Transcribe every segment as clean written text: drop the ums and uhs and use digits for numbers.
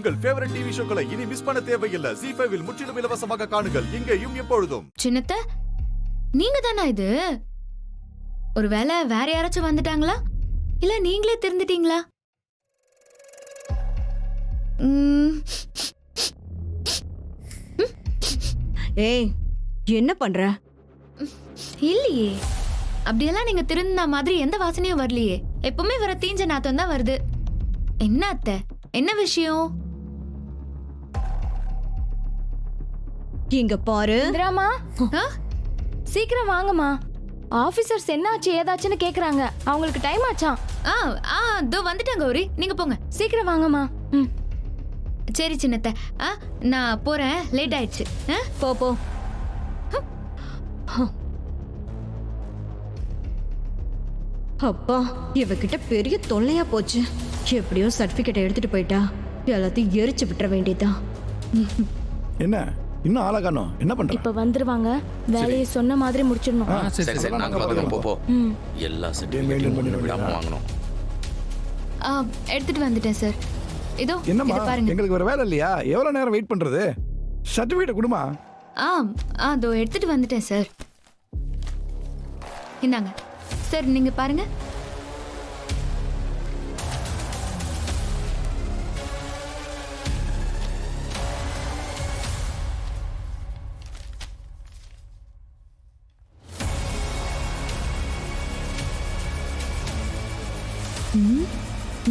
உங்கள் favourite TV ஷோக்களை இனி miss பண்ண தேவையில்லை. ZEE5 இல் முற்றிலும் இலவசமாக காணுங்கள், இங்கேயும் எப்பொழுதும். சின்னத்த, நீங்க தானா இது? ஒருவேளை வேற யாராச்சும் வந்துட்டாங்களா, இல்ல நீங்களே திருந்துட்டீங்களா? ஏய், என்ன பண்ற? இல்லையே, அப்படியெல்லாம் நீங்க திருந்த மாதிரி எந்த வாசனையும் வரலையே. எப்பவுமே வர தீஞ்ச நாத்தம் தான் வருது. என்ன அத்தை, என்ன விஷயம்? இங்க பாரு இந்திராமா, சீக்கிரம் வாங்கம்மா. ஆபீசர்ஸ் என்னாச்சு ஏதாச்சுன்னு கேக்குறாங்க. அவங்களுக்கு டைம் ஆச்சாம். இதோ வந்துட்டாங்க கௌரி, நீங்க போங்க. சீக்கிரம் வாங்கம்மா. சரி சின்னத்த, நான் போறேன், லேட் ஆயிடுச்சு. போ போ. அப்பா, இவகிட்ட பெரிய தொல்லையா போச்சு. எப்படியோ சர்டிபிகேட் எடுத்துட்டு போயிட்டா, எல்லாத்தையும் எரிச்சு விட்டுற வேண்டியதான். என்ன இன்னும் ஆளை காணோம், என்ன பண்ற? இப்ப வந்துருவாங்க, வேலையை சொன்ன மாதிரி முடிச்சிடணும். சரி சரி, நாங்க பாத்துக்கிறோம். போ எல்லா சர்டிபிகேட்டும் விடாம வாங்கணும். எடுத்துட்டு வந்துட்டேன் சார். இதோ என்னம்மா, இத பாருங்க. எங்களுக்கு வேற வேலை இல்லையா? எவ்வளவு நேரம் வெயிட் பண்றது? சர்டிபிகேட் கொடுமா. இதோ எடுத்துட்டு வந்துட்டேன் சார். இந்தாங்க சார், நீங்க பாருங்க.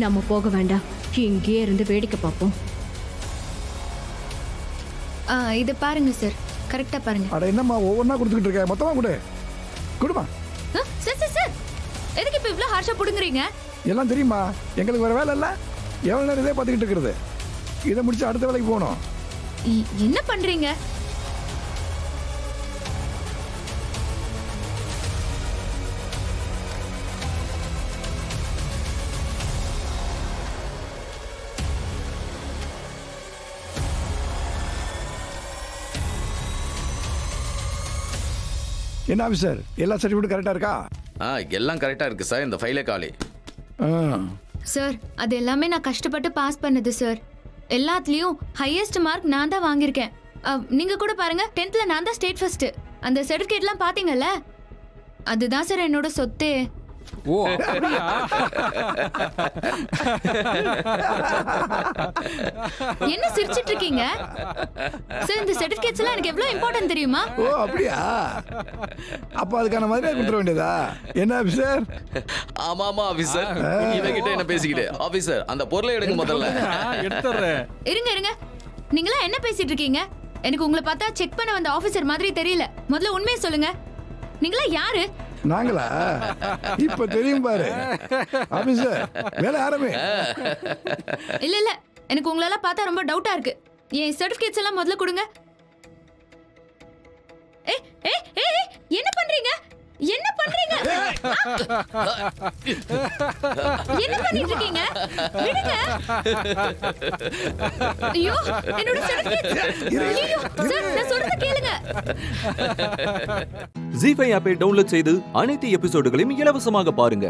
நம்ம போக வேண்டாம், இங்கேயே இருந்து வேடிக்கை பார்ப்போம். இத பாருங்க சார், கரெக்டா பாருங்க. அட என்னம்மா ஒவ்வொன்றா கொடுத்துக்கிட்டு இருக்க, மொத்தமா கொடு. கொடுமா. சார் சார் சார், எதுக்கு இப்ப இவ்ளோ ஹார்ஷா புடுங்குறீங்க? எல்லாம் தெரியுமா, எங்களுக்கு வேற வேலை இல்ல. எவ்வளவு நேரம் இதே பார்த்துக்கிட்டு இருக்கிறது? இதை முடிச்சு அடுத்த வேலைக்கு போகணும். என்ன பண்றீங்க? என்ன ஆஃபீஸர், எல்லா சர்டிஃபிகேட்டும் கரெக்டா இருக்கா? எல்லாம் கரெக்டா இருக்கு சார். இந்த ஃபைலே காலி. சார், அது எல்லாமே நான் கஷ்டப்பட்டு பாஸ் பண்ணது சார். எல்லாத்துலயும் ஹையஸ்ட் மார்க் நான் தான் வாங்கியிருக்கேன். நீங்க கூட பாருங்க, 10th நான் தான் ஸ்டேட் ஃபர்ஸ்ட். அந்த சர்டிஃபிகேட்லாம் பாத்தீங்கல்ல, அதுதான் சார் என்னோட சொத்தே. ஓ அப்படியா? என்ன சிரிச்சிட்டு இருக்கீங்க சார்? இந்த சர்டிஃபிகேட்ஸ் எல்லாம் எனக்கு எவ்வளவு இம்பார்ட்டன்ட் தெரியுமா? ஓ அப்படியா? அப்ப அதுக்கான மாதிரி கொடுத்துட வேண்டியதா? என்ன ஆஃபீஸர்? ஆமா ஆமா ஆபீசர், இவங்கிட்ட என்ன பேசிக்கிட்டு. ஆபீசர், அந்த பொருளை எடுங்க முதல்ல. எடுத்துறேன். இருங்க இருங்க, நீங்களா என்ன பேசிட்டு இருக்கீங்க? எனக்கு உங்களை பார்த்தா செக் பண்ண வந்த ஆபீசர் மாதிரி தெரியல. முதல்ல உண்மையை சொல்லுங்க, நீங்களா யாரு? நாங்களா? இப்ப தெரியும் பாரு ஆபீசர், வேலை ஆரம்பி. இல்ல இல்ல, எனக்கு உங்களெல்லாம் பார்த்தா ரொம்ப டவுட்டா இருக்கு. என் சர்டிபிகேட்ஸ் எல்லாம் முதல்ல கொடுங்க. என்ன பண்றீங்க? என்ன பண்றீங்க? என்ன பண்ணிட்டு இருக்கீங்க? விடுங்க. ஐயோ, என்னோட சர்டிபிகேட்ஸ். ஐயோ சார், நான் சொல்றத கேளுங்க. ZEE5 ஆப்பை டவுன்லோட் செய்து அனைத்து எபிசோடுகளையும் இலவசமாக பாருங்க.